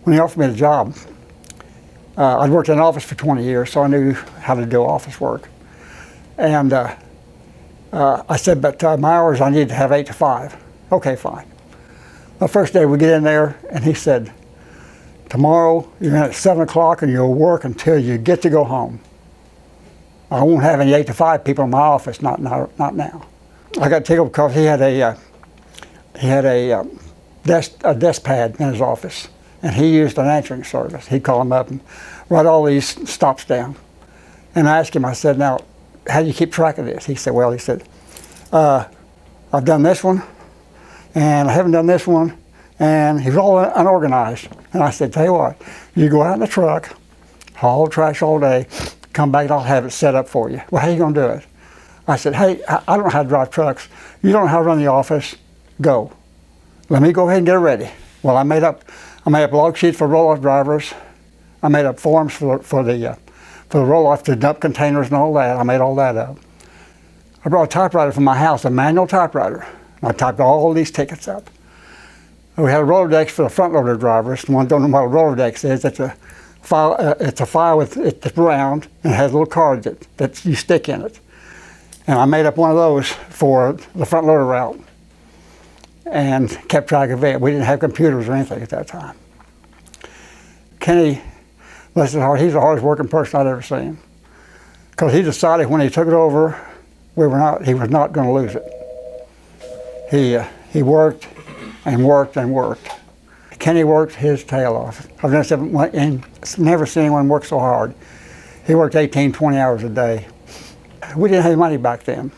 when he offered me the job, I'd worked in an office for 20 years, so I knew how to do office work. And I said, but my hours, I need to have 8 to 5. Okay, fine. The first day we get in there, and he said, tomorrow you're in at 7 o'clock and you'll work until you get to go home. I won't have any 8 to 5 people in my office, not now. I got tickled because he had a desk pad in his office, and he used an answering service. He'd call him up and write all these stops down. And I asked him, I said, now, how do you keep track of this? He said, well, I've done this one, and I haven't done this one, and he's all unorganized. And I said, tell you what, you go out in the truck, haul trash all day, come back and I'll have it set up for you. Well, how are you going to do it? I said, hey, I don't know how to drive trucks. You don't know how to run the office. Go. Let me go ahead and get it ready. Well, I made up log sheets for roll-off drivers. I made up forms for the roll-off to dump containers and all that. I made all that up. I brought a typewriter from my house, a manual typewriter. I typed all these tickets up. We had a Rolodex for the front-loader drivers. The one don't know what a Rolodex is. It's a file it's round and it has little cards that you stick in it. And I made up one of those for the front-loader route and kept track of it. We didn't have computers or anything at that time. Kenny, bless his heart, he's the hardest working person I'd ever seen. Because he decided when he took it over, he was not going to lose it. He worked and worked and worked. Kenny worked his tail off. I've never seen anyone work so hard. He worked 18, 20 hours a day. We didn't have money back then.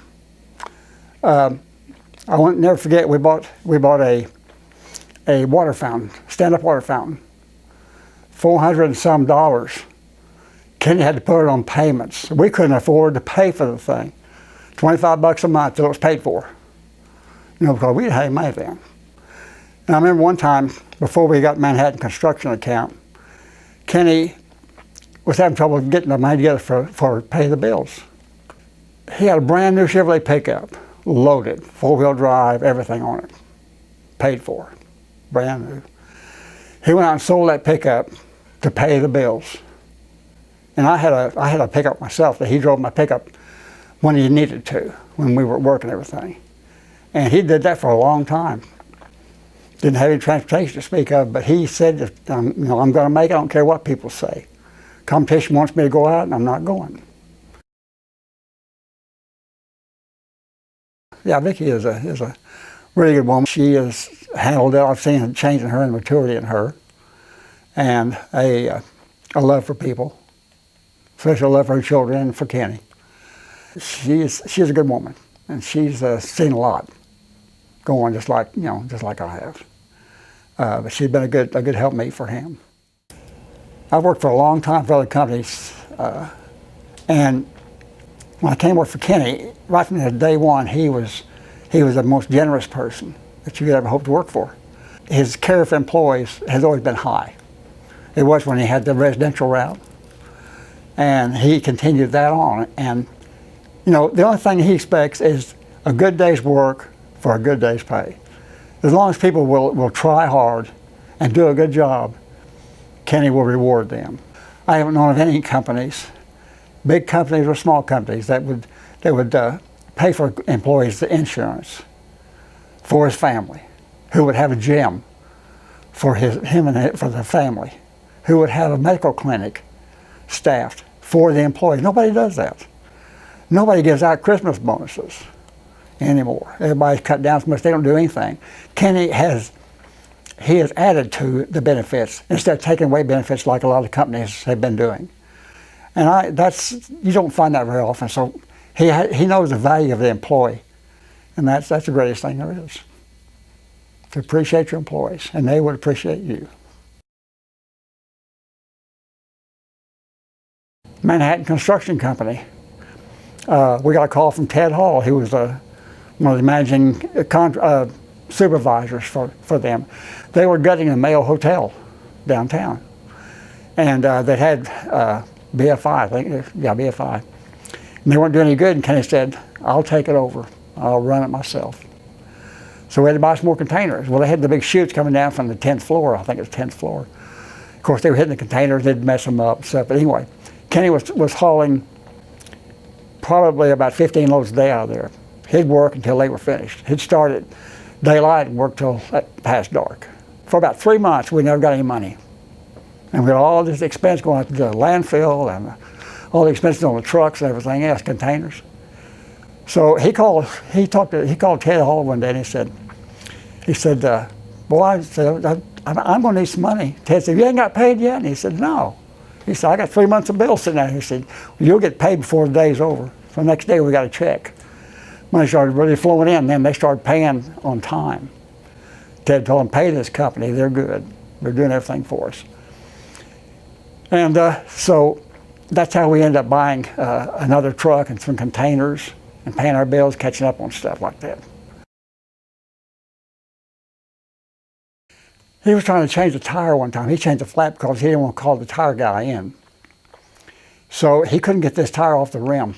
I won't never forget, we bought a water fountain, stand-up water fountain, $400 and some. Kenny had to put it on payments. We couldn't afford to pay for the thing. $25 a month till it was paid for. Because we didn't have any money then. And I remember one time, before we got Manhattan construction account, Kenny was having trouble getting the money together for pay the bills. He had a brand new Chevrolet pickup, loaded, 4-wheel drive, everything on it, paid for, brand new. He went out and sold that pickup to pay the bills. And I had a pickup myself that he drove my pickup when he needed to, when we were working everything. And he did that for a long time. Didn't have any transportation to speak of, but he said, I'm going to make it, I don't care what people say. Competition wants me to go out and I'm not going. Yeah, Vickie is a really good woman. She has handled it. I've seen a change in her and maturity in her, and a love for people, especially a love for her children and for Kenny. She's a good woman, and she's seen a lot going, just like I have. But she's been a good helpmate for him. I've worked for a long time for other companies, and when I came to work for Kenny, right from day one, he was the most generous person that you could ever hope to work for. His care for employees has always been high. It was when he had the residential route, and he continued that on. And the only thing he expects is a good day's work for a good day's pay. As long as people will try hard and do a good job, Kenny will reward them. I haven't known of any companies, big companies or small companies, that would pay for employees the insurance for his family, who would have a gym for him and for the family, who would have a medical clinic staffed for the employees. Nobody does that. Nobody gives out Christmas bonuses anymore. Everybody's cut down so much they don't do anything. Kenny has added to the benefits instead of taking away benefits like a lot of companies have been doing. And you don't find that very often. So he knows the value of the employee, and that's the greatest thing there is. To appreciate your employees, and they would appreciate you. Manhattan Construction Company. We got a call from Ted Hall. He was one of the managing supervisors for them. They were gutting a Mayo Hotel downtown, and they had BFI, I think, yeah, BFI. And they weren't doing any good, and Kenny said, I'll take it over. I'll run it myself. So we had to buy some more containers. Well, they had the big chutes coming down from the 10th floor, I think it's 10th floor. course, they were hitting the containers, they'd mess them up and stuff. But anyway, Kenny was hauling probably about 15 loads a day out of there. He'd work until they were finished. He'd start at daylight and work till past dark. For about 3 months, we never got any money. And we had all this expense going out to the landfill and all the expenses on the trucks and everything else, containers. So he called Ted Hall one day and he said, boy, I'm going to need some money. Ted said, you ain't got paid yet? And he said, no. He said, I got 3 months of bills sitting there. He said, well, you'll get paid before the day's over. So the next day we got a check. Money started really flowing in, and then they started paying on time. Ted told them, pay this company, they're good. They're doing everything for us. And so that's how we ended up buying another truck and some containers and paying our bills, catching up on stuff like that. He was trying to change the tire one time. He changed the flap because he didn't want to call the tire guy in. So he couldn't get this tire off the rim.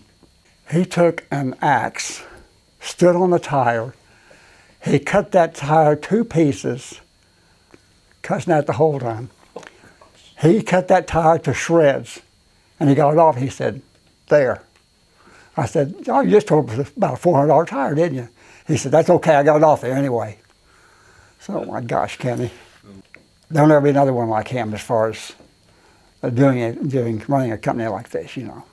He took an axe, stood on the tire. He cut that tire 2 pieces, cussing at the whole time. He cut that tire to shreds, and he got it off. He said, there. I said, oh, you just told us about a $400 tire, didn't you? He said, that's okay, I got it off there anyway. So, my gosh, Kenny. There'll never be another one like him as far as running a company like this, you know.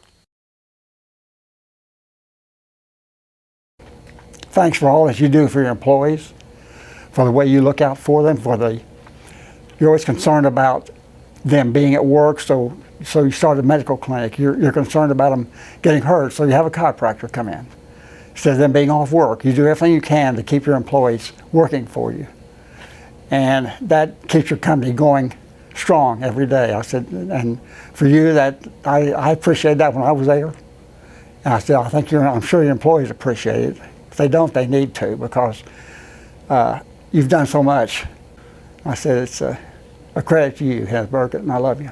Thanks for all that you do for your employees, for the way you look out for them, you're always concerned about them being at work, so you start a medical clinic. You're concerned about them getting hurt, so you have a chiropractor come in. Instead of them being off work, you do everything you can to keep your employees working for you. And that keeps your company going strong every day. I said, and for you, I appreciate that when I was there. And I said, I'm sure your employees appreciate it. If they don't, they need to, because you've done so much. I said, it's a credit to you, Hens Burkett, and I love you.